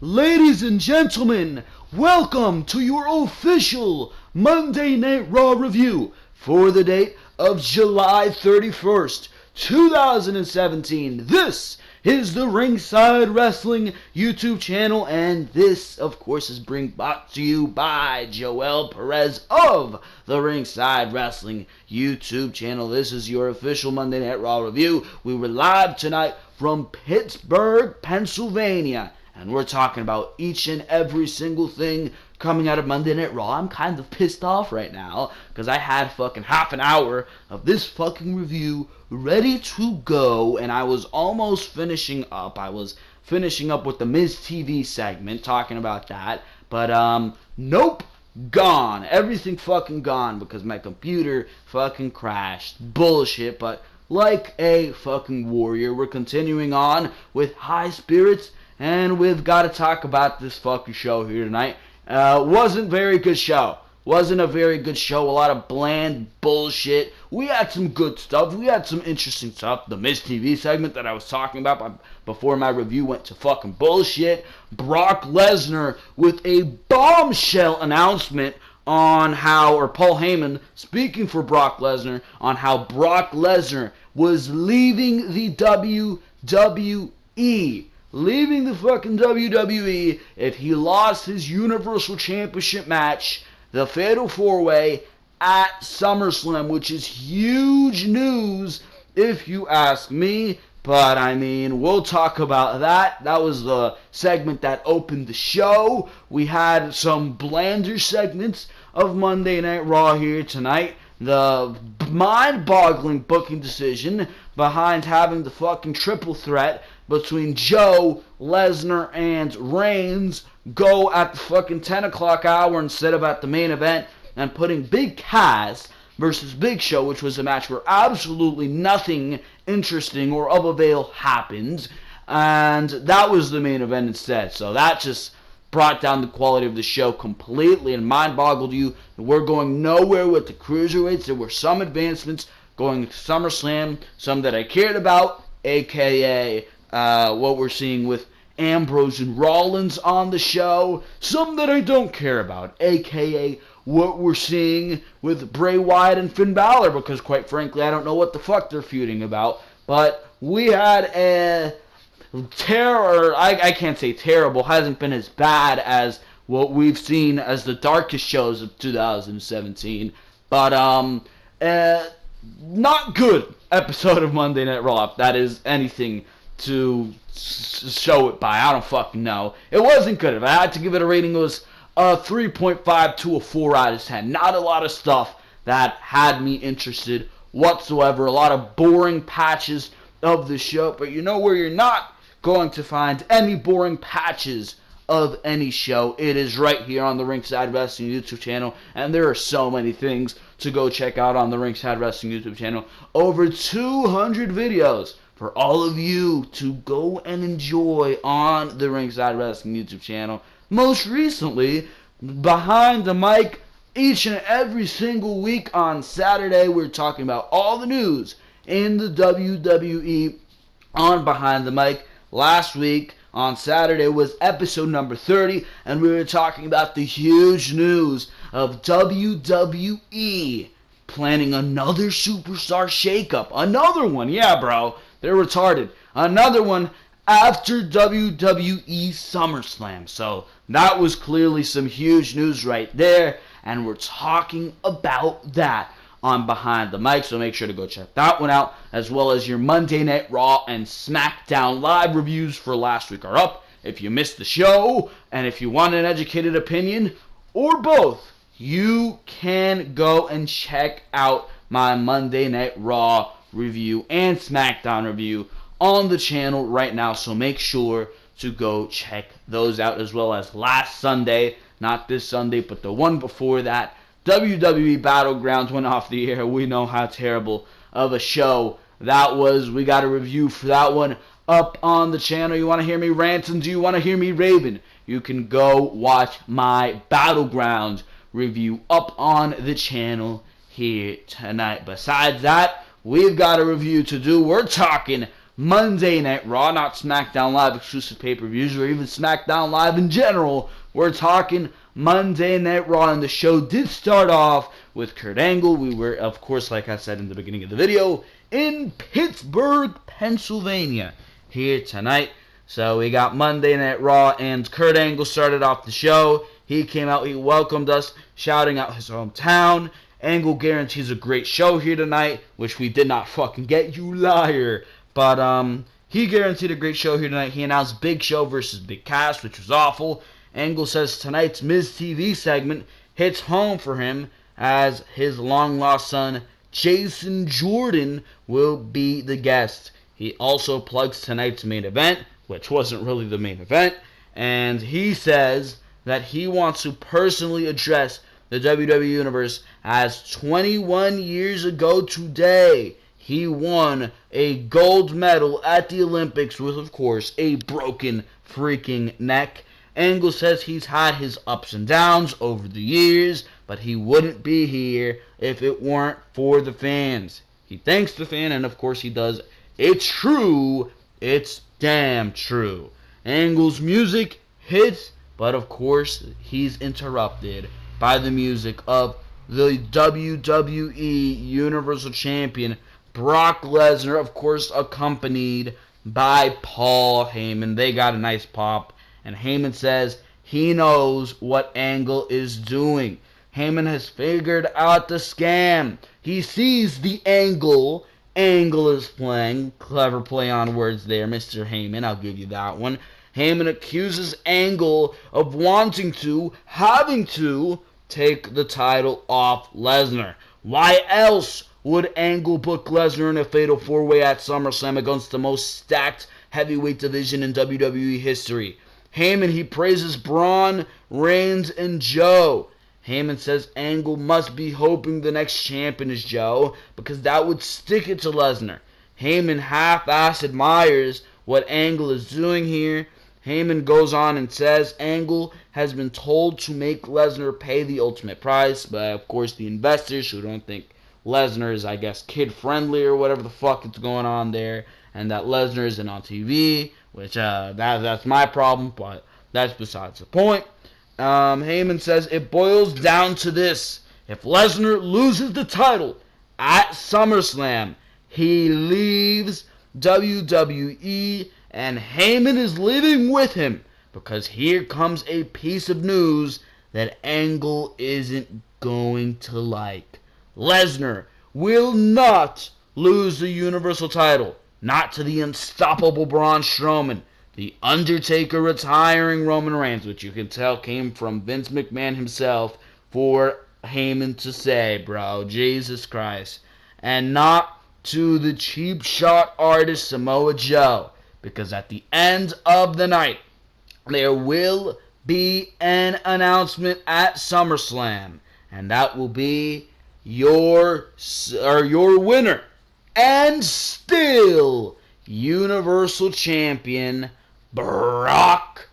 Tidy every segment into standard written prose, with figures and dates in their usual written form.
Ladies and gentlemen, welcome to your official Monday Night Raw review for the date of July 31st, 2017. This is the Ringside Wrestling YouTube channel, and this, of course, is brought to you by Joel Perez of the Ringside Wrestling YouTube channel. This is your official Monday Night Raw review. We were live tonight from Pittsburgh, Pennsylvania, and we're talking about each and every single thing coming out of Monday Night Raw. I'm kind of pissed off right now because I had fucking half an hour of this fucking review ready to go, and I was almost finishing up. I was finishing up with the Miz TV segment, talking about that, but nope, gone. Everything fucking gone because my computer fucking crashed. Bullshit, but like a fucking warrior, we're continuing on with high spirits, and we've got to talk about this fucking show here tonight. Wasn't very good show. Wasn't a very good show. A lot of bland bullshit. We had some good stuff. We had some interesting stuff. The Miz TV segment that I was talking about before my review went to fucking bullshit. Brock Lesnar with a bombshell announcement on how, or Paul Heyman speaking for Brock Lesnar, on how Brock Lesnar was leaving the WWE. Leaving the fucking WWE if he lost his Universal Championship match, the Fatal 4-Way, at SummerSlam, which is huge news if you ask me. But, I mean, we'll talk about that. That was the segment that opened the show. We had some blander segments of Monday Night Raw here tonight. The mind-boggling booking decision behind having the fucking triple threat between Joe, Lesnar, and Reigns go at the fucking 10 o'clock hour instead of at the main event, and putting Big Cass versus Big Show, which was a match where absolutely nothing interesting or of avail happened, and that was the main event instead. So that just brought down the quality of the show completely and mind-boggled you. We're going nowhere with the cruiserweights. There were some advancements going to SummerSlam, some that I cared about, aka what we're seeing with Ambrose and Rollins on the show, some that I don't care about, aka what we're seeing with Bray Wyatt and Finn Balor, because quite frankly I don't know what the fuck they're feuding about. But we had a I can't say terrible, hasn't been as bad as what we've seen as the darkest shows of 2017, but not good episode of Monday Night Raw, if that is anything to show it by. I don't fucking know. It wasn't good. If I had to give it a rating, it was a 3.5 to a 4 out of 10. Not a lot of stuff that had me interested whatsoever. A lot of boring patches of the show, but you know where you're not going to find any boring patches of any show? It is right here on the Ringside Wrestling YouTube channel, and there are so many things to go check out on the Ringside Wrestling YouTube channel. Over 200 videos for all of you to go and enjoy on the Ringside Wrestling YouTube channel. Most recently, Behind the Mic, each and every single week on Saturday, we're talking about all the news in the WWE on Behind the Mic. Last week, on Saturday, was episode number 30, and we were talking about the huge news of WWE planning another superstar shakeup. Another one, yeah, bro. They're retarded. Another one after WWE SummerSlam. So that was clearly some huge news right there, and we're talking about that on Behind the Mic, so make sure to go check that one out, as well as your Monday Night Raw and Smackdown live reviews for last week are up. If you missed the show, and if you want an educated opinion, or both, you can go and check out my Monday Night Raw review and Smackdown review on the channel right now, so make sure to go check those out, as well as last Sunday, not this Sunday, but the one before that, WWE Battlegrounds went off the air. We know how terrible of a show that was. We got a review for that one up on the channel. You want to hear me ranting? Do you want to hear me raving? You can go watch my Battlegrounds review up on the channel here tonight. Besides that, we've got a review to do. We're talking Monday Night Raw, not SmackDown Live exclusive pay-per-views or even SmackDown Live in general. We're talking Monday Night Raw, and the show did start off with Kurt Angle. We were, of course, like I said in the beginning of the video, in Pittsburgh, Pennsylvania, here tonight. So we got Monday Night Raw, and Kurt Angle started off the show. He came out, he welcomed us, shouting out his hometown. Angle guarantees a great show here tonight, which we did not fucking get, you liar. But he guaranteed a great show here tonight. He announced Big Show versus Big Cass, which was awful. Angle says tonight's Miz TV segment hits home for him, as his long-lost son, Jason Jordan, will be the guest. He also plugs tonight's main event, which wasn't really the main event, and he says that he wants to personally address the WWE Universe, as 21 years ago today, he won a gold medal at the Olympics with, of course, a broken freaking neck. Angle says he's had his ups and downs over the years, but he wouldn't be here if it weren't for the fans. He thanks the fan, and of course he does. It's true. It's damn true. Angle's music hits, but of course he's interrupted by the music of the WWE Universal Champion Brock Lesnar, of course accompanied by Paul Heyman. They got a nice pop, and Heyman says he knows what Angle is doing. Heyman has figured out the scam. He sees the angle Angle is playing. Clever play on words there, Mr. Heyman. I'll give you that one. Heyman accuses Angle of having to take the title off Lesnar. Why else would Angle book Lesnar in a fatal four-way at Summerslam against the most stacked heavyweight division in WWE history? Heyman, he praises Braun, Reigns, and Joe. Heyman says Angle must be hoping the next champion is Joe, because that would stick it to Lesnar. Heyman half-ass admires what Angle is doing here. Heyman goes on and says Angle has been told to make Lesnar pay the ultimate price, but of course the investors who don't think Lesnar is, I guess, kid-friendly or whatever the fuck is going on there, and that Lesnar isn't on TV, which that's my problem, but that's besides the point. Heyman says it boils down to this: if Lesnar loses the title at SummerSlam, he leaves WWE, and Heyman is leaving with him, because here comes a piece of news that Angle isn't going to like. Lesnar will not lose the Universal title, not to the unstoppable Braun Strowman. The Undertaker retiring Roman Reigns, which you can tell came from Vince McMahon himself for Heyman to say, bro. Jesus Christ. And not to the cheap shot artist Samoa Joe. Because at the end of the night, there will be an announcement at SummerSlam. And that will be your winner. And still Universal Champion Brock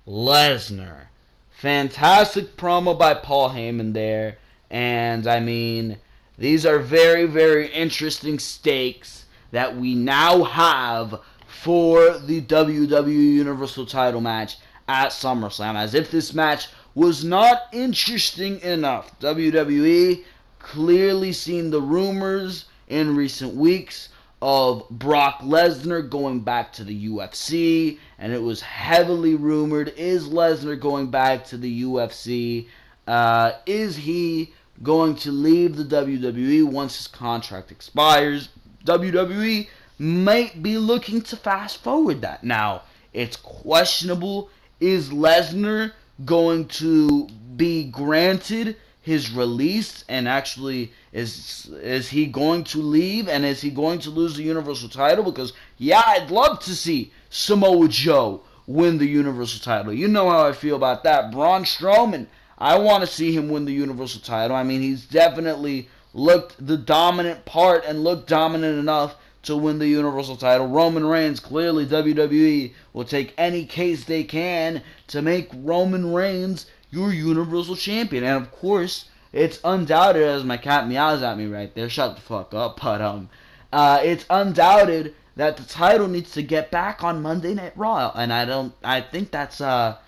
Lesnar. Fantastic promo by Paul Heyman there. And I mean, these are very, very interesting stakes that we now have for the WWE Universal title match at SummerSlam. As if this match was not interesting enough. WWE clearly seen the rumors in recent weeks of Brock Lesnar going back to the UFC, and it was heavily rumored, is Lesnar going back to the UFC? Is he going to leave the WWE once his contract expires? WWE might be looking to fast forward that. Now, it's questionable. Is Lesnar going to be granted his release, and actually is he going to leave, and is he going to lose the Universal title? Because yeah, I'd love to see Samoa Joe win the Universal title. You know how I feel about that. Braun Strowman, I want to see him win the Universal title. I mean, he's definitely looked the dominant part and looked dominant enough to win the Universal title. Roman Reigns, clearly WWE will take any case they can to make Roman Reigns your Universal Champion. And of course, it's undoubted, as my cat meows at me right there, shut the fuck up, but it's undoubted that the title needs to get back on Monday Night Raw, and I think that's a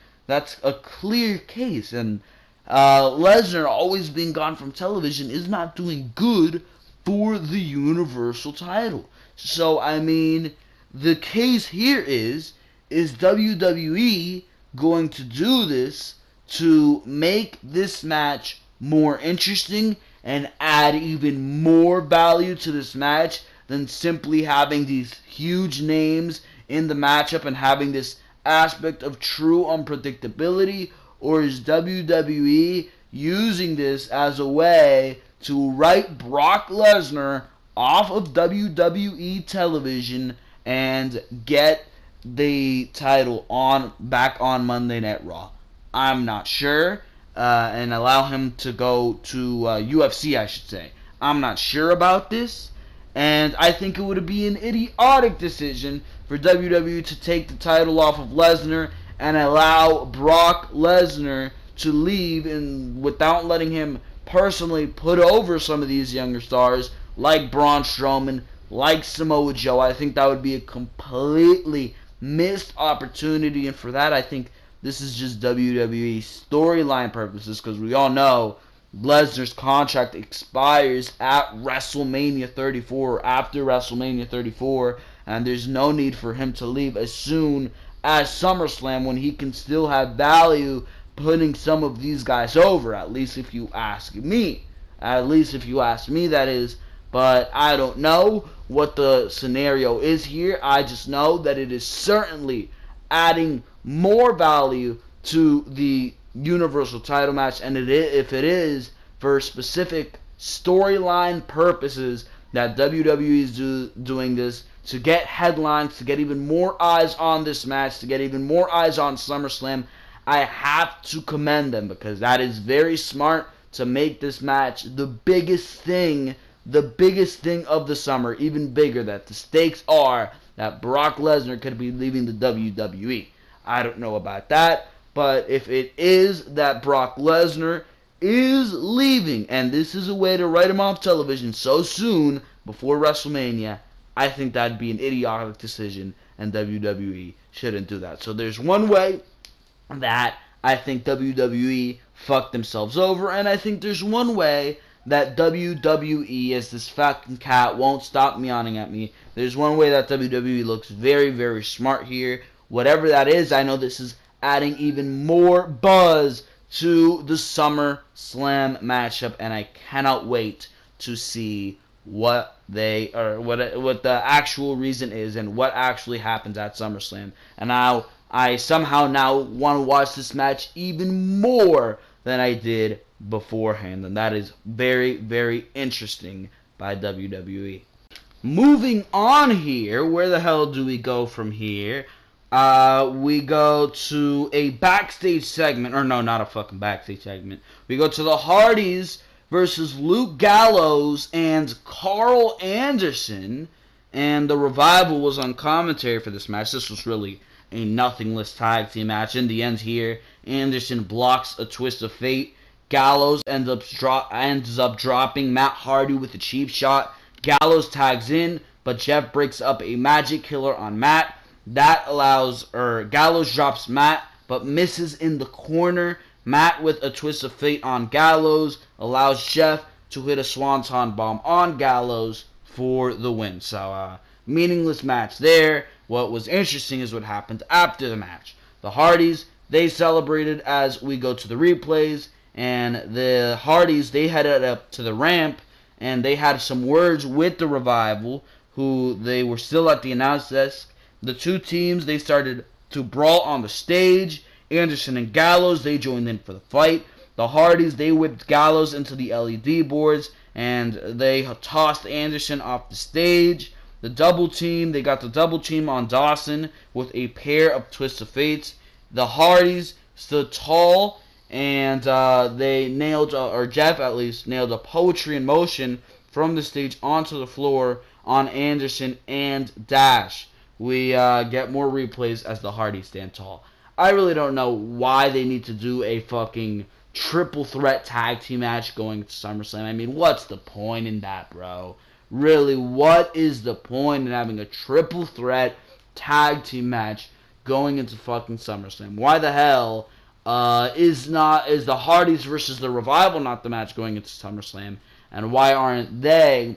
clear case. And Lesnar always being gone from television is not doing good for the Universal title. So I mean, the case here is WWE going to do this to make this match more interesting and add even more value to this match than simply having these huge names in the matchup and having this aspect of true unpredictability? Or is WWE using this as a way to write Brock Lesnar off of WWE television and get the title back on Monday Night Raw? I'm not sure. And allow him to go to UFC, I should say. I'm not sure about this. And I think it would be an idiotic decision for WWE to take the title off of Lesnar and allow Brock Lesnar to leave without letting him personally put over some of these younger stars like Braun Strowman, like Samoa Joe. I think that would be a completely missed opportunity, and for that I think this is just WWE storyline purposes, because we all know Lesnar's contract expires at WrestleMania 34 or after WrestleMania 34, and there's no need for him to leave as soon as SummerSlam when he can still have value putting some of these guys over, at least if you ask me. At least if you ask me, that is. But I don't know what the scenario is here. I just know that it is certainly adding more value to the Universal title match, and if it is for specific storyline purposes that WWE is doing this to get headlines, to get even more eyes on this match, to get even more eyes on SummerSlam, I have to commend them, because that is very smart to make this match the biggest thing of the summer, even bigger, that the stakes are that Brock Lesnar could be leaving the WWE. I don't know about that, but if it is that Brock Lesnar is leaving, and this is a way to write him off television so soon before WrestleMania, I think that'd be an idiotic decision, and WWE shouldn't do that. So there's one way that I think WWE fucked themselves over, and I think there's one way that WWE, as this fucking cat won't stop yawning at me, there's one way that WWE looks very, very smart here. Whatever that is, I know this is adding even more buzz to the SummerSlam matchup, and I cannot wait to see what the actual reason is and what actually happens at SummerSlam. And now I somehow now want to watch this match even more than I did beforehand, and that is very, very interesting by WWE. Moving on here, where the hell do we go from here? We go to a backstage segment, or no, not a fucking backstage segment. We go to the Hardys versus Luke Gallows and Carl Anderson, and the Revival was on commentary for this match. This was really a nothingless tag team match. In the end here, Anderson blocks a twist of fate. Gallows ends up dropping Matt Hardy with a cheap shot. Gallows tags in, but Jeff breaks up a magic killer on Matt. Gallows drops Matt, but misses in the corner. Matt with a twist of fate on Gallows allows Jeff to hit a swanton bomb on Gallows for the win. So, meaningless match there. What was interesting is what happened after the match. The Hardys, they celebrated as we go to the replays, and the Hardys, they headed up to the ramp, and they had some words with the Revival, who they were still at the announce desk. The two teams, they started to brawl on the stage. Anderson and Gallows, they joined in for the fight. The Hardys, they whipped Gallows into the LED boards, and they tossed Anderson off the stage. The double team, they got the double team on Dawson with a pair of Twist of Fates. The Hardys stood tall, and they nailed, or Jeff at least, nailed a Poetry in Motion from the stage onto the floor on Anderson and Dash. We get more replays as the Hardys stand tall. I really don't know why they need to do a fucking triple threat tag team match going to SummerSlam. I mean, what's the point in that, bro? really, what is the point in having a triple threat tag team match going into fucking SummerSlam? Why the hell is the Hardys versus the Revival not the match going into SummerSlam? And why aren't they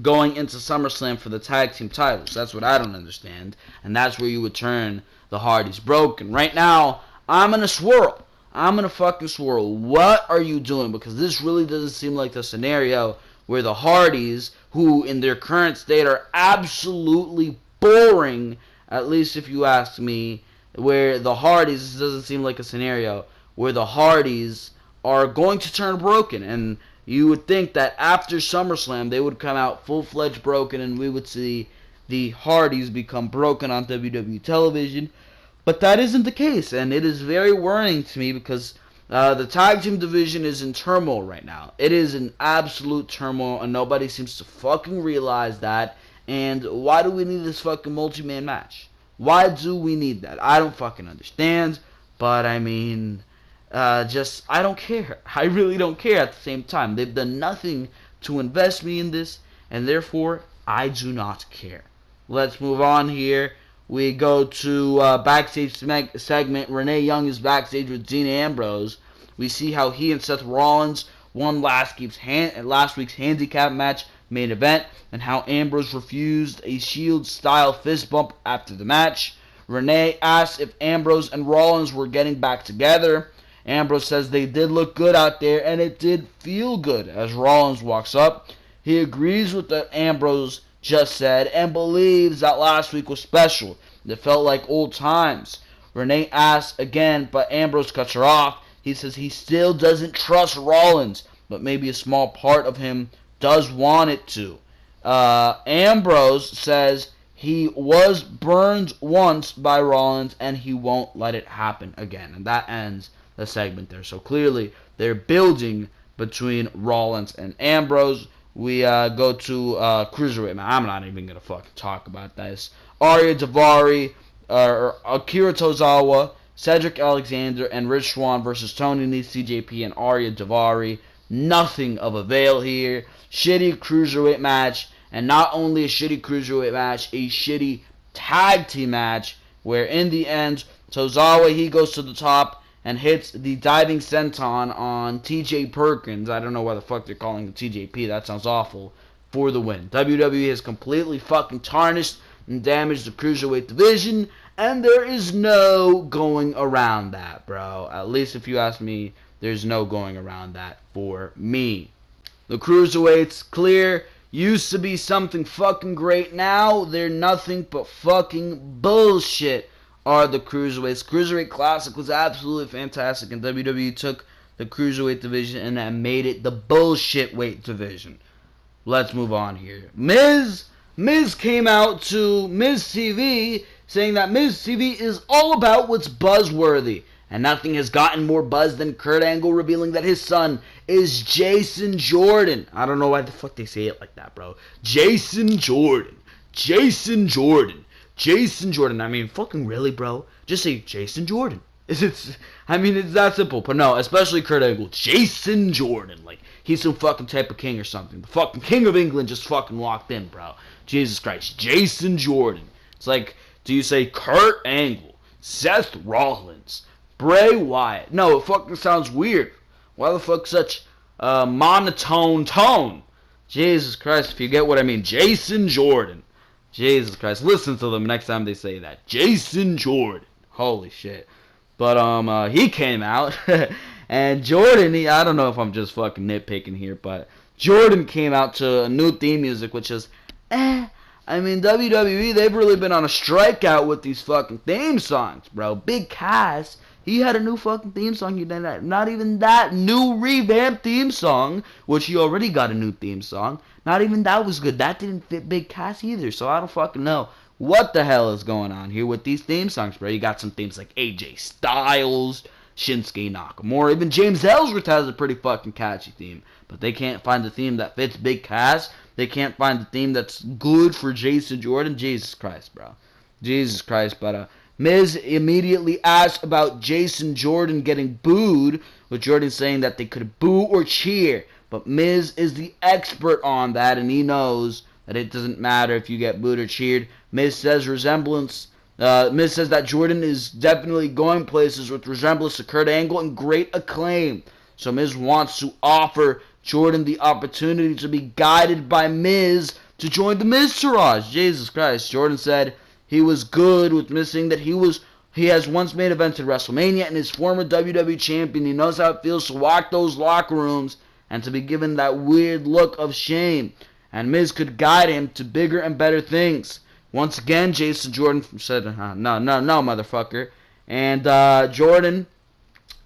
going into SummerSlam for the tag team titles? That's what I don't understand. And that's where you would turn the Hardys broken. Right now, I'm in a swirl. I'm in a fucking swirl. What are you doing? Because this really doesn't seem like the scenario where the Hardys, who in their current state are absolutely boring, at least if you ask me, where the Hardys, this doesn't seem like a scenario where the Hardys are going to turn broken. And you would think that after SummerSlam, they would come out full-fledged broken and we would see the Hardys become broken on WWE television. But that isn't the case, and it is very worrying to me because the tag team division is in turmoil right now. It is in absolute turmoil, and nobody seems to fucking realize that. And why do we need this fucking multi-man match? Why do we need that? I don't fucking understand, but I mean, I don't care. I really don't care at the same time. They've done nothing to invest me in this, and therefore, I do not care. Let's move on here. We go to backstage segment. Renee Young is backstage with Dean Ambrose. We see how he and Seth Rollins won last week's handicap match main event, and how Ambrose refused a Shield-style fist bump after the match. Renee asks if Ambrose and Rollins were getting back together. Ambrose says they did look good out there, and it did feel good. As Rollins walks up, he agrees with what Ambrose just said and believes that last week was special. It felt like old times. Renee asks again, but Ambrose cuts her off. He says he still doesn't trust Rollins, but maybe a small part of him does want it to. Ambrose says he was burned once by Rollins and he won't let it happen again. And that ends the segment there. So clearly they're building between Rollins and Ambrose. We go to Cruiserweight. Man, I'm not even going to fucking talk about this. Arya Daivari, Akira Tozawa, Cedric Alexander, and Rich Swann versus Tony Nese, CJP, and Arya Daivari. Nothing of avail here. Shitty Cruiserweight match. And not only a shitty Cruiserweight match, a shitty tag team match, where in the end, Tozawa, he goes to the top and hits the diving senton on TJ Perkins. I don't know why the fuck they're calling him TJP. That sounds awful. For the win. WWE has completely fucking tarnished and damaged the Cruiserweight division, and there is no going around that, bro. At least if you ask me, there's no going around that for me. The Cruiserweights, clear, used to be something fucking great. Now they're nothing but fucking bullshit. Are the Cruiserweights. Cruiserweight Classic was absolutely fantastic, and WWE took the Cruiserweight division and made it the bullshit weight division. Let's move on here. Miz came out to Miz TV saying that Miz TV is all about what's buzzworthy, and nothing has gotten more buzz than Kurt Angle revealing that his son is Jason Jordan. I don't know why the fuck they say it like that, bro. Jason Jordan. Jason Jordan. Jason Jordan. I mean, fucking really, bro? Just say Jason Jordan. It's that simple. But no, especially Kurt Angle. Jason Jordan. Like, he's some fucking type of king or something. The fucking King of England just fucking walked in, bro. Jesus Christ. Jason Jordan. It's like, do you say Kurt Angle, Seth Rollins, Bray Wyatt? No, it fucking sounds weird. Why the fuck such monotone tone? Jesus Christ, if you get what I mean. Jason Jordan. Jesus Christ. Listen to them next time they say that. Jason Jordan. Holy shit. But he came out. And Jordan, I don't know if I'm just fucking nitpicking here, but Jordan came out to a new theme music, which is, I mean, WWE, they've really been on a strikeout with these fucking theme songs, bro. Big Cass, he had a new fucking theme song. He did that. Not even that new revamped theme song, which he already got a new theme song. Not even that was good. That didn't fit Big Cass either, so I don't fucking know what the hell is going on here with these theme songs, bro. You got some themes like AJ Styles, Shinsuke Nakamura, even James Ellsworth has a pretty fucking catchy theme, but they can't find the theme that fits Big Cass. They can't find the theme that's good for Jason Jordan. Jesus Christ, bro. Jesus Christ, but Miz immediately asked about Jason Jordan getting booed, with Jordan saying that they could boo or cheer, But Miz is the expert on that, and he knows that it doesn't matter if you get booed or cheered. Miz says Miz says that Jordan is definitely going places with resemblance to Kurt Angle and great acclaim. So Miz wants to offer Jordan the opportunity to be guided by Miz to join the Miztourage. Jesus Christ. Jordan said he was good with Miz, saying that he has once main evented WrestleMania and is former WWE champion. He knows how it feels to walk those locker rooms and to be given that weird look of shame. And Miz could guide him to bigger and better things. Once again, Jason Jordan said, no, motherfucker. And Jordan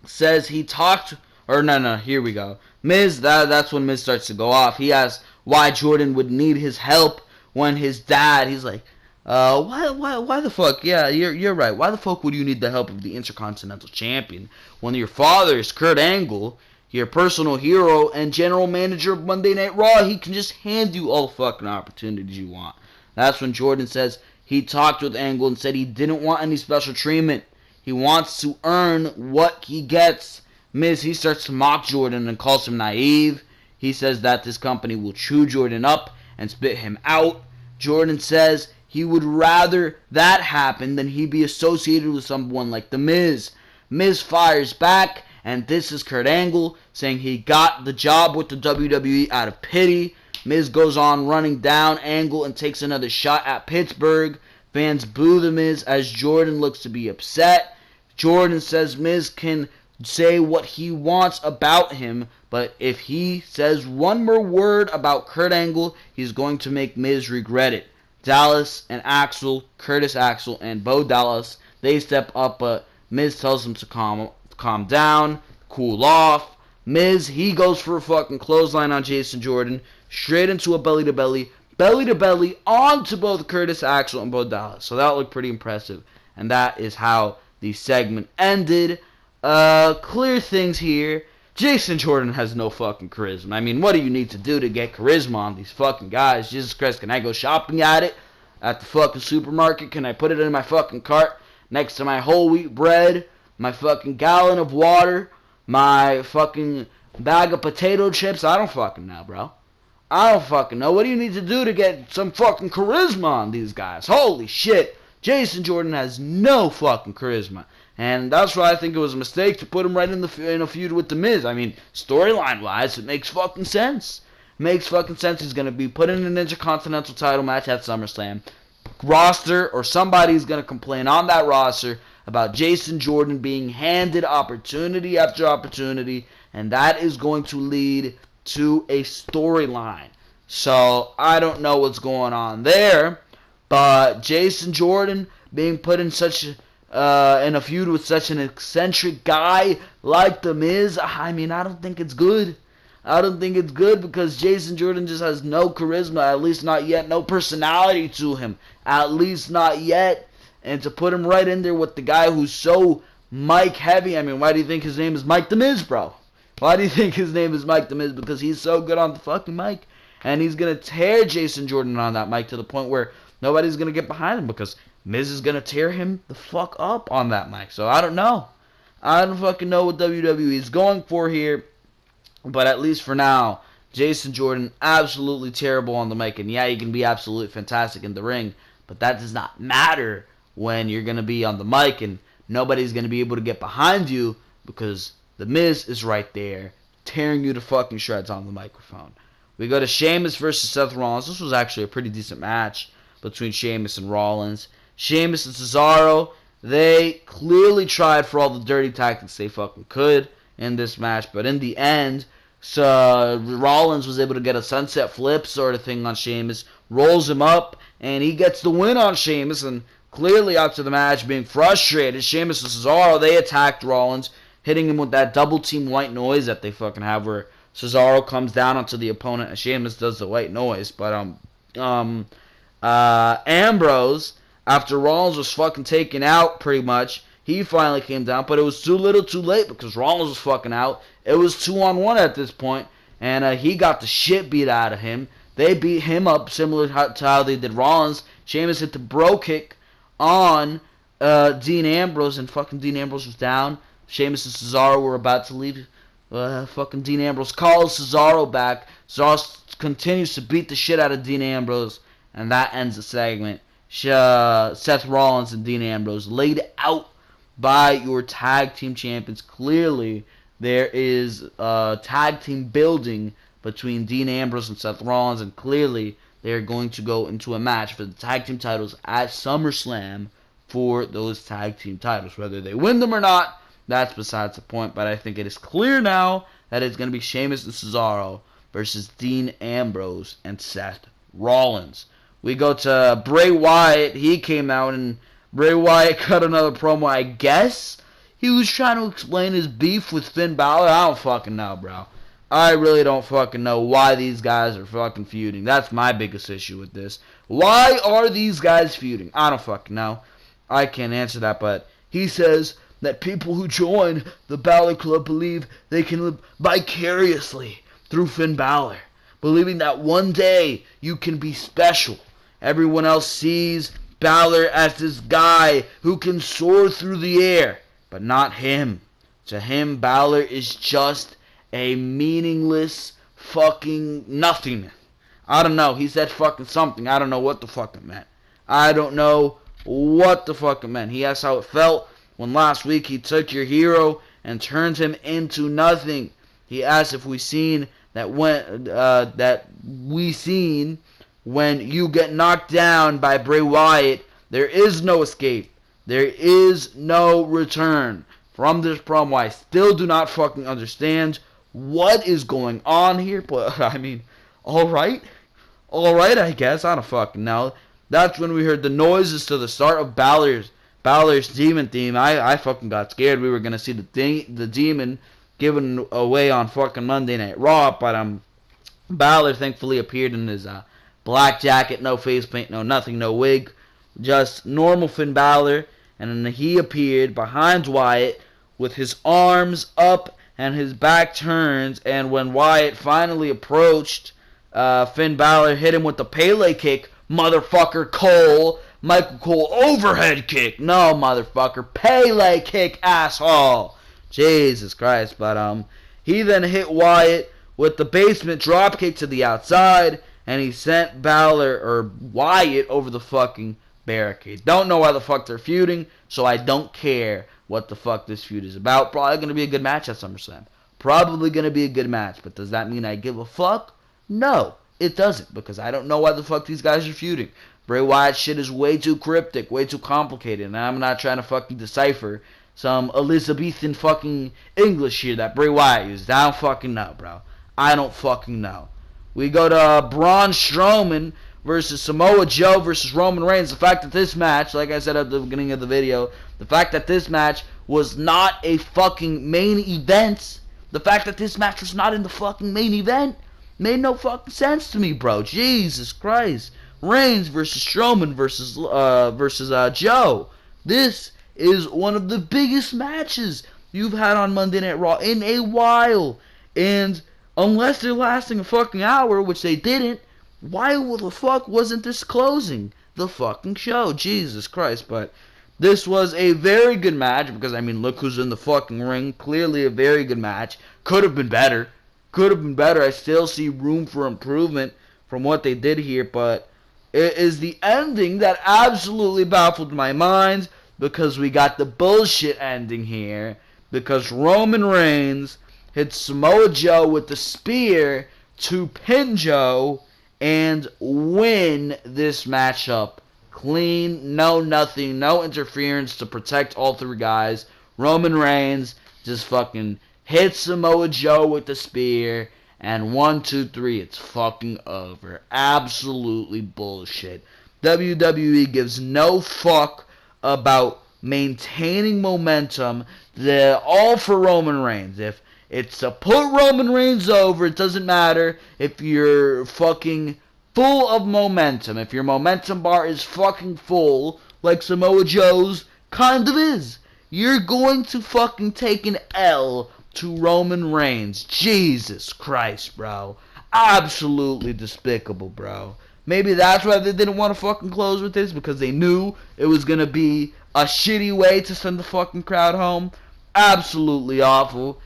says he talked, here we go. Miz, that's when Miz starts to go off. He asks why Jordan would need his help when his dad, he's like, why the fuck? Yeah, you're right. Why the fuck would you need the help of the Intercontinental Champion when your father is Kurt Angle, your personal hero and general manager of Monday Night Raw? He can just hand you all the fucking opportunities you want. That's when Jordan says he talked with Angle and said he didn't want any special treatment. He wants to earn what he gets. Miz, he starts to mock Jordan and calls him naive. He says that this company will chew Jordan up and spit him out. Jordan says he would rather that happen than he be associated with someone like The Miz. Miz fires back, and this is Kurt Angle saying he got the job with the WWE out of pity. Miz goes on running down Angle and takes another shot at Pittsburgh. Fans boo The Miz as Jordan looks to be upset. Jordan says Miz can say what he wants about him, but if he says one more word about Kurt Angle, he's going to make Miz regret it. Dallas and Curtis Axel and Bo Dallas, they step up, but Miz tells him to calm down, cool off. Miz, he goes for a fucking clothesline on Jason Jordan, straight into a belly-to-belly, onto both Curtis Axel and Bo Dallas. So that looked pretty impressive, and that is how the segment ended. Clear things here. Jason Jordan has no fucking charisma. I mean, what do you need to do to get charisma on these fucking guys? Jesus Christ, can I go shopping at it? At the fucking supermarket? Can I put it in my fucking cart next to my whole wheat bread, my fucking gallon of water, my fucking bag of potato chips? I don't fucking know, bro. I don't fucking know. What do you need to do to get some fucking charisma on these guys? Holy shit. Jason Jordan has no fucking charisma. And that's why I think it was a mistake to put him right in a feud with The Miz. I mean, storyline-wise, it makes fucking sense. It makes fucking sense. He's going to be put in an Intercontinental title match at SummerSlam. Roster, or somebody's going to complain on that roster about Jason Jordan being handed opportunity after opportunity, and that is going to lead to a storyline. So, I don't know what's going on there, but Jason Jordan being put in in a feud with such an eccentric guy like The Miz, I mean, I don't think it's good. I don't think it's good because Jason Jordan just has no charisma, at least not yet, no personality to him, at least not yet. And to put him right in there with the guy who's so mic heavy, I mean, why do you think his name is Mike The Miz, bro? Why do you think his name is Mike The Miz? Because he's so good on the fucking mic. And he's going to tear Jason Jordan on that mic to the point where nobody's going to get behind him because Miz is going to tear him the fuck up on that mic. So I don't know. I don't fucking know what WWE is going for here. But at least for now, Jason Jordan, absolutely terrible on the mic. And yeah, he can be absolutely fantastic in the ring. But that does not matter when you're going to be on the mic and nobody's going to be able to get behind you because The Miz is right there tearing you to fucking shreds on the microphone. We go to Sheamus versus Seth Rollins. This was actually a pretty decent match between Sheamus and Rollins. Sheamus and Cesaro, they clearly tried for all the dirty tactics they fucking could in this match, but in the end, Rollins was able to get a sunset flip sort of thing on Sheamus, rolls him up, and he gets the win on Sheamus, and clearly after the match, being frustrated, Sheamus and Cesaro, they attacked Rollins, hitting him with that double team white noise that they fucking have where Cesaro comes down onto the opponent and Sheamus does the white noise, but Ambrose, after Rollins was fucking taken out pretty much, he finally came down, but it was too little too late because Rollins was fucking out. It was 2-on-1 at this point, and he got the shit beat out of him. They beat him up similar to how they did Rollins. Sheamus hit the bro kick on Dean Ambrose, and fucking Dean Ambrose was down. Sheamus and Cesaro were about to leave. fucking Dean Ambrose calls Cesaro back. Cesaro continues to beat the shit out of Dean Ambrose, and that ends the segment. Seth Rollins and Dean Ambrose laid out by your tag team champions. Clearly, there is tag team building between Dean Ambrose and Seth Rollins, and clearly they are going to go into a match for the tag team titles at SummerSlam for those tag team titles. Whether they win them or not, that's besides the point, but I think it is clear now that it's going to be Sheamus and Cesaro versus Dean Ambrose and Seth Rollins. We go to Bray Wyatt. He came out, and Bray Wyatt cut another promo. I guess he was trying to explain his beef with Finn Balor. I don't fucking know, bro. I really don't fucking know why these guys are fucking feuding. That's my biggest issue with this. Why are these guys feuding? I don't fucking know. I can't answer that, but he says that people who join the Balor Club believe they can live vicariously through Finn Balor, believing that one day you can be special. Everyone else sees Balor as this guy who can soar through the air, but not him. To him, Balor is just a meaningless fucking nothing. I don't know. He said fucking something. I don't know what the fuck it meant. I don't know what the fuck it meant. He asked how it felt when last week he took your hero and turned him into nothing. He asked if we seen that when you get knocked down by Bray Wyatt, there is no escape. There is no return. From this promo, I still do not fucking understand what is going on here, but I mean, alright, I guess, I don't fucking know. That's when we heard the noises to the start of Balor's demon theme. I fucking got scared we were gonna see the demon given away on fucking Monday Night Raw, but Balor thankfully appeared in his black jacket, no face paint, no nothing, no wig, just normal Finn Balor, and then he appeared behind Wyatt with his arms up and his back turned, and when Wyatt finally approached, Finn Balor hit him with the Pele kick, motherfucker Michael Cole overhead kick, no motherfucker, Pele kick, asshole, Jesus Christ, but he then hit Wyatt with the basement dropkick to the outside, and he sent Wyatt over the fucking barricade. Don't know why the fuck they're feuding, so I don't care what the fuck this feud is about. Probably going to be a good match at SummerSlam. Probably going to be a good match, but does that mean I give a fuck? No, it doesn't, because I don't know why the fuck these guys are feuding. Bray Wyatt shit is way too cryptic, way too complicated, and I'm not trying to fucking decipher some Elizabethan fucking English here that Bray Wyatt used. I don't fucking know, bro. I don't fucking know. We go to Braun Strowman versus Samoa Joe versus Roman Reigns. The fact that this match, like I said at the beginning of the video, the fact that this match was not a fucking main event, the fact that this match was not in the fucking main event, made no fucking sense to me, bro. Jesus Christ. Reigns versus Strowman versus Joe. This is one of the biggest matches you've had on Monday Night Raw in a while. And unless they're lasting a fucking hour, which they didn't, why the fuck wasn't this closing the fucking show? Jesus Christ. But this was a very good match, because, I mean, look who's in the fucking ring. Clearly a very good match. Could have been better. I still see room for improvement from what they did here, but it is the ending that absolutely baffled my mind, because we got the bullshit ending here, because Roman Reigns hit Samoa Joe with the spear to pin Joe and win this matchup clean, no nothing, no interference to protect all three guys. Roman Reigns just fucking hits Samoa Joe with the spear, and 1, 2, 3, it's fucking over. Absolutely bullshit. WWE gives no fuck about maintaining momentum. They're all for Roman Reigns. If it's to put Roman Reigns over, it doesn't matter if you're fucking full of momentum. If your momentum bar is fucking full, like Samoa Joe's kind of is, you're going to fucking take an L to Roman Reigns. Jesus Christ, bro. Absolutely despicable, bro. Maybe that's why they didn't want to fucking close with this, because they knew it was going to be a shitty way to send the fucking crowd home. Absolutely awful.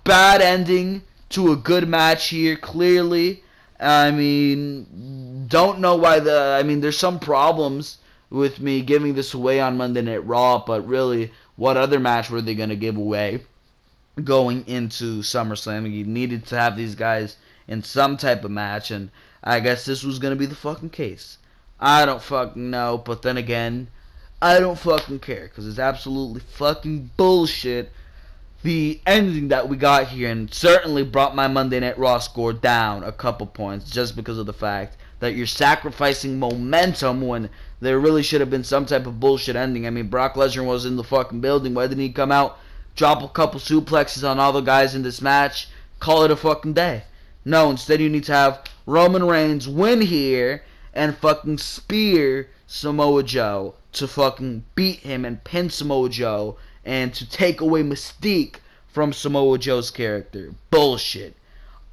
Bad ending to a good match here, clearly. I mean, don't know why there's some problems with me giving this away on Monday Night Raw, but really, what other match were they going to give away going into SummerSlam? You needed to have these guys in some type of match, and I guess this was going to be the fucking case. I don't fucking know, but then again, I don't fucking care, because it's absolutely fucking bullshit, the ending that we got here, and certainly brought my Monday Night Raw score down a couple points just because of the fact that you're sacrificing momentum when there really should have been some type of bullshit ending. I mean, Brock Lesnar was in the fucking building. Why didn't he come out, drop a couple suplexes on all the guys in this match, call it a fucking day? No, instead you need to have Roman Reigns win here and fucking spear Samoa Joe to fucking beat him and pin Samoa Joe and to take away Mystique from Samoa Joe's character. Bullshit.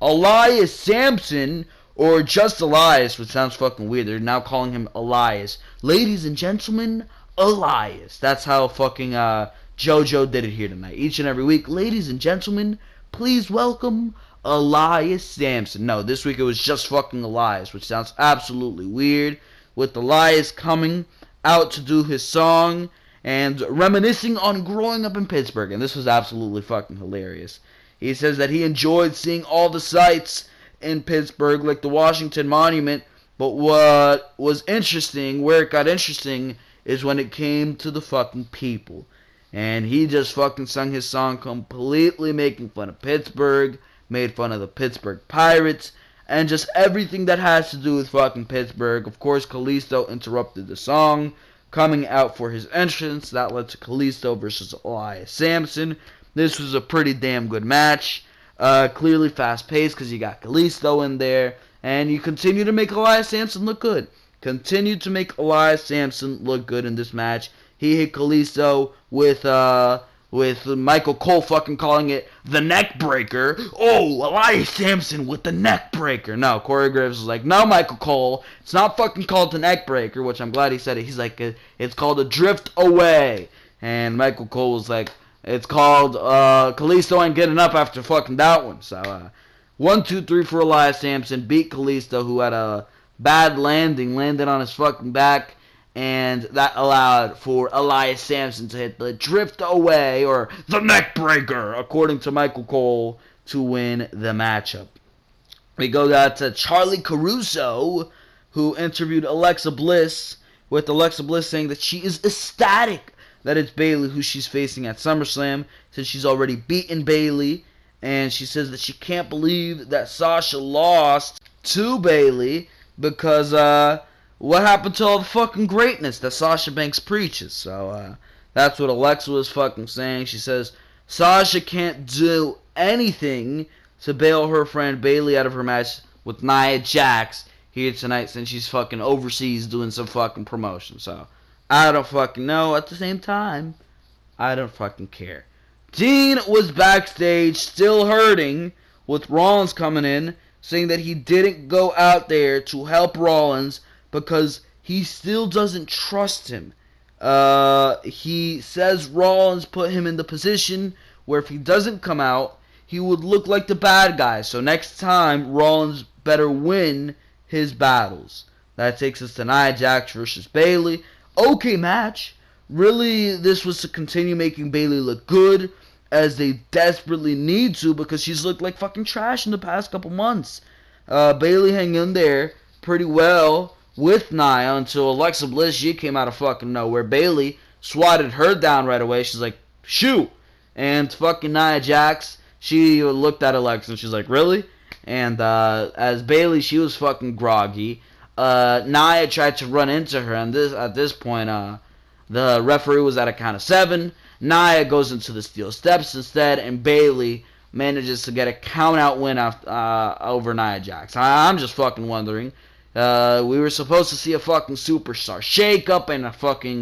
Elias Samson, or just Elias, which sounds fucking weird. They're now calling him Elias. Ladies and gentlemen, Elias. That's how fucking JoJo did it here tonight. Each and every week, ladies and gentlemen, please welcome Elias Samson. No, this week it was just fucking Elias, which sounds absolutely weird. With Elias coming out to do his song and reminiscing on growing up in Pittsburgh, and this was absolutely fucking hilarious. He says that he enjoyed seeing all the sights in Pittsburgh, like the Washington Monument, but what was interesting, where it got interesting, is when it came to the fucking people. And he just fucking sung his song completely making fun of Pittsburgh, made fun of the Pittsburgh Pirates, and just everything that has to do with fucking Pittsburgh. Of course, Kalisto interrupted the song, coming out for his entrance. That led to Kalisto versus Elias Samson. This was a pretty damn good match. Clearly fast-paced because you got Kalisto in there. And you continue to make Elias Samson look good. Continue to make Elias Samson look good in this match. He hit Kalisto with Michael Cole fucking calling it the neck breaker. Oh, Elias Samson with the neck breaker. No, Corey Graves was like, no, Michael Cole, it's not fucking called the neck breaker, which I'm glad he said it. He's like, it's called a drift away. And Michael Cole was like, it's called Kalisto ain't getting up after fucking that one. So 1, 2, 3 for Elias Samson. Beat Kalisto, who had a bad landing, landed on his fucking back. And that allowed for Elias Samson to hit the drift away, or the neck breaker, according to Michael Cole, to win the matchup. We go down to Charlie Caruso, who interviewed Alexa Bliss, with Alexa Bliss saying that she is ecstatic that it's Bayley who she's facing at SummerSlam, since she's already beaten Bayley. And she says that she can't believe that Sasha lost to Bayley because, what happened to all the fucking greatness that Sasha Banks preaches? So, that's what Alexa was fucking saying. She says Sasha can't do anything to bail her friend Bayley out of her match with Nia Jax here tonight, since she's fucking overseas doing some fucking promotion. So, I don't fucking know. At the same time, I don't fucking care. Dean was backstage still hurting, with Rollins coming in, saying that he didn't go out there to help Rollins because he still doesn't trust him. He says Rollins put him in the position where if he doesn't come out, he would look like the bad guy. So next time, Rollins better win his battles. That takes us to Nia Jax versus Bayley. Okay match. Really, this was to continue making Bayley look good, as they desperately need to, because she's looked like fucking trash in the past couple months. Bayley hung in there pretty well with Nia until Alexa Bliss, she came out of fucking nowhere. Bayley swatted her down right away. She's like, shoot. And fucking Nia Jax, she looked at Alexa and she's like, really? And as Bayley, she was fucking groggy. Nia tried to run into her, and at this point, the referee was at a count of 7. Nia goes into the steel steps instead, and Bayley manages to get a count-out win over Nia Jax. I'm just fucking wondering. We were supposed to see a fucking superstar shake-up in a fucking,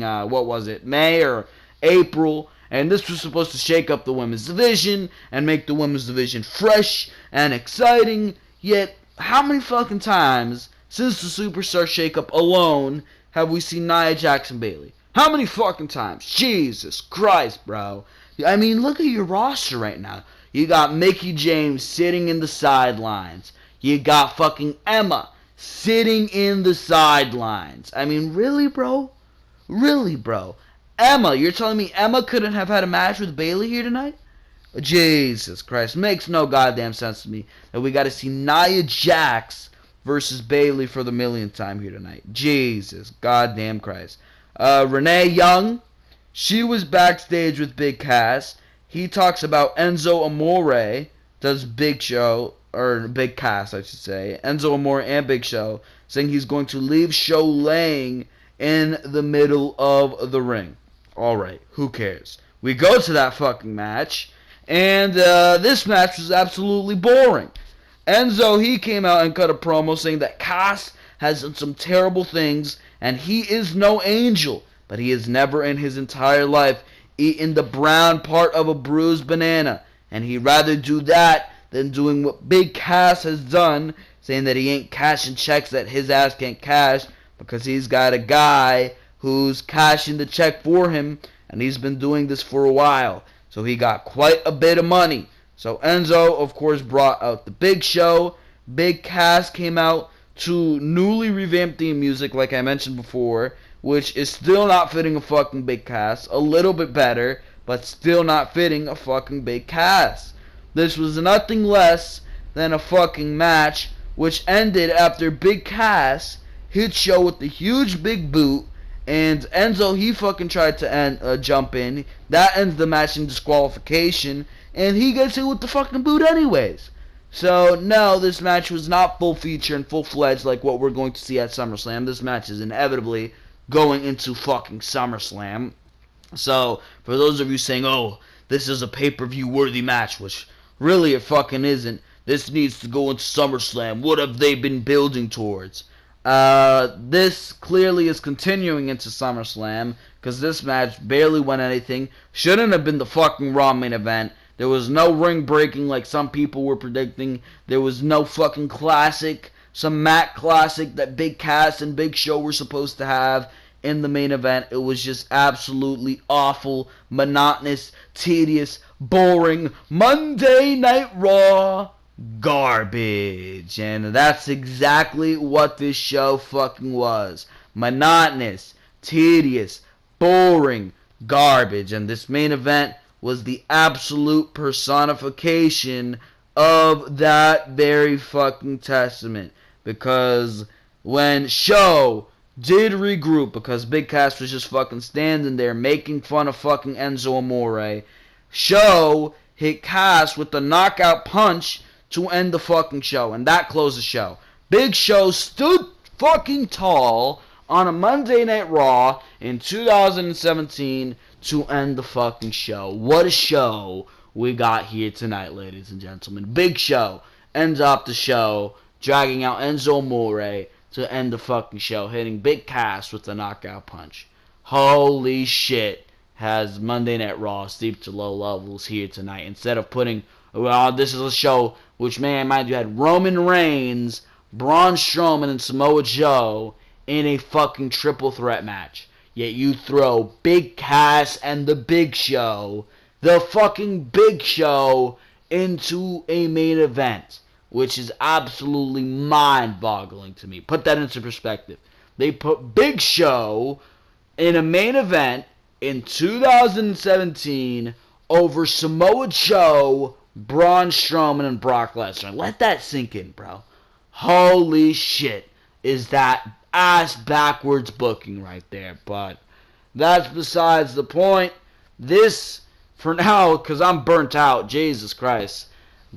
May or April, and this was supposed to shake up the women's division and make the women's division fresh and exciting, yet how many fucking times since the superstar shake-up alone have we seen Nia Jax and Bayley? How many fucking times? Jesus Christ, bro. I mean, look at your roster right now. You got Mickie James sitting in the sidelines. You got fucking Emma sitting in the sidelines. I mean, really, bro? Really, bro? Emma, you're telling me Emma couldn't have had a match with Bayley here tonight? Jesus Christ. Makes no goddamn sense to me that we got to see Nia Jax versus Bayley for the millionth time here tonight. Jesus goddamn Christ. Renee Young, she was backstage with Big Cass. He talks about Enzo Amore, does Big Show, or Big Cass, I should say. Enzo Amore and Big Show, saying he's going to leave Show laying in the middle of the ring. Alright, who cares? We go to that fucking match, and this match was absolutely boring. Enzo, he came out and cut a promo saying that Cass has done some terrible things, and he is no angel, but he has never in his entire life eaten the brown part of a bruised banana, and he'd rather do that than doing what Big Cass has done, saying that he ain't cashing checks that his ass can't cash because he's got a guy who's cashing the check for him, and he's been doing this for a while. So he got quite a bit of money. So Enzo, of course, brought out the Big Show. Big Cass came out to newly revamped theme music, like I mentioned before, which is still not fitting a fucking Big Cass. A little bit better, but still not fitting a fucking Big Cass. This was nothing less than a fucking match, which ended after Big Cass hit Show with the huge big boot, and Enzo, he fucking tried to jump in. That ends the match in disqualification, and he gets hit with the fucking boot anyways. So, no, this match was not full feature and full-fledged like what we're going to see at SummerSlam. This match is inevitably going into fucking SummerSlam. So, for those of you saying, oh, this is a pay-per-view worthy match, which really it fucking isn't. This needs to go into SummerSlam. What have they been building towards? This clearly is continuing into SummerSlam, because this match barely won anything. Shouldn't have been the fucking Raw main event. There was no ring breaking like some people were predicting. There was no fucking classic, some Mac classic that Big Cass and Big Show were supposed to have in the main event. It was just absolutely awful, monotonous, tedious, boring Monday Night Raw garbage. And that's exactly what this show fucking was. Monotonous, tedious, boring garbage. And this main event was the absolute personification of that very fucking testament. Because when Show did regroup, because Big Cass was just fucking standing there making fun of fucking Enzo Amore, Show hit Cass with the knockout punch to end the fucking show, and that closed the show. Big Show stood fucking tall on a Monday Night Raw in 2017 to end the fucking show. What a show we got here tonight, ladies and gentlemen. Big Show ends up the show, dragging out Enzo Amore to end the fucking show, hitting Big Cass with the knockout punch. Holy shit, has Monday Night Raw steeped to low levels here tonight. Instead of putting, well, this is a show which, man, mind you, had Roman Reigns, Braun Strowman, and Samoa Joe in a fucking triple threat match. Yet you throw Big Cass and the Big Show, the fucking Big Show, into a main event, which is absolutely mind-boggling to me. Put that into perspective. They put Big Show in a main event in 2017 over Samoa Joe, Braun Strowman, and Brock Lesnar. Let that sink in, bro. Holy shit, is that ass backwards booking right there. But that's besides the point. This, for now, because I'm burnt out, Jesus Christ.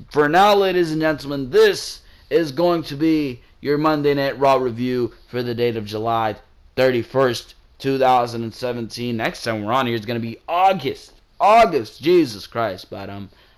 For now, ladies and gentlemen, this is going to be your Monday Night Raw review for the date of July 31st, 2017. Next time we're on here is going to be August, Jesus Christ. But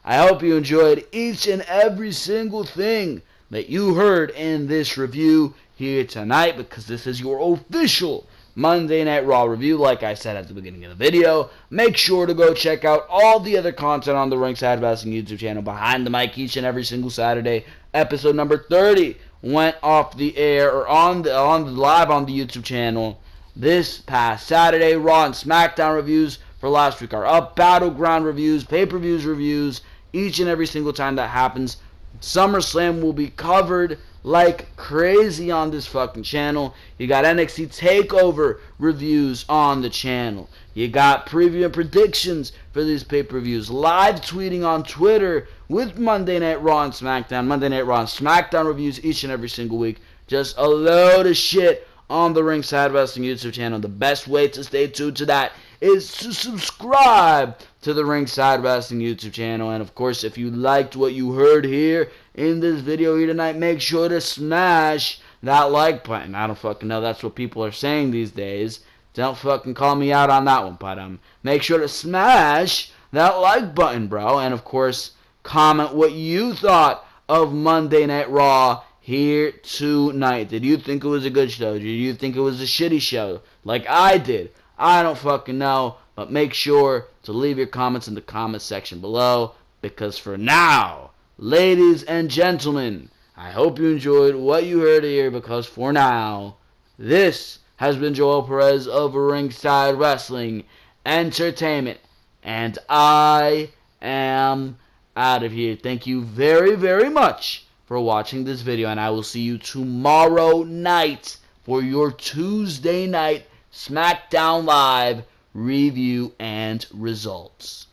I hope you enjoyed each and every single thing that you heard in this review here tonight, because this is your official Monday Night Raw review. Like I said at the beginning of the video, make sure to go check out all the other content on the Ringside Wrestling YouTube channel, Behind the Mic, each and every single Saturday. Episode number 30 went off the air, or on the live on the YouTube channel this past Saturday. Raw and Smackdown reviews for last week are up. Battleground reviews, pay-per-views reviews, each and every single time that happens. SummerSlam will be covered like crazy on this fucking channel. You got NXT TakeOver reviews on the channel. You got preview and predictions for these pay-per-views. Live tweeting on Twitter with Monday Night Raw and SmackDown. Monday Night Raw and SmackDown reviews each and every single week. Just a load of shit on the Ringside Wrestling YouTube channel. The best way to stay tuned to that is to subscribe to the Ringside Wrestling YouTube channel. And of course, if you liked what you heard here in this video here tonight, make sure to smash that like button. I don't fucking know, that's what people are saying these days. Don't fucking call me out on that one, but make sure to smash that like button, bro. And of course, comment what you thought of Monday Night Raw here tonight. Did you think it was a good show? Did you think it was a shitty show? Like I did. I don't fucking know. But make sure to leave your comments in the comment section below. Because for now, ladies and gentlemen, I hope you enjoyed what you heard here. Because for now, this has been Joel Perez of Ringside Wrestling Entertainment. And I am out of here. Thank you very, very much for watching this video. And I will see you tomorrow night for your Tuesday night SmackDown Live review and results.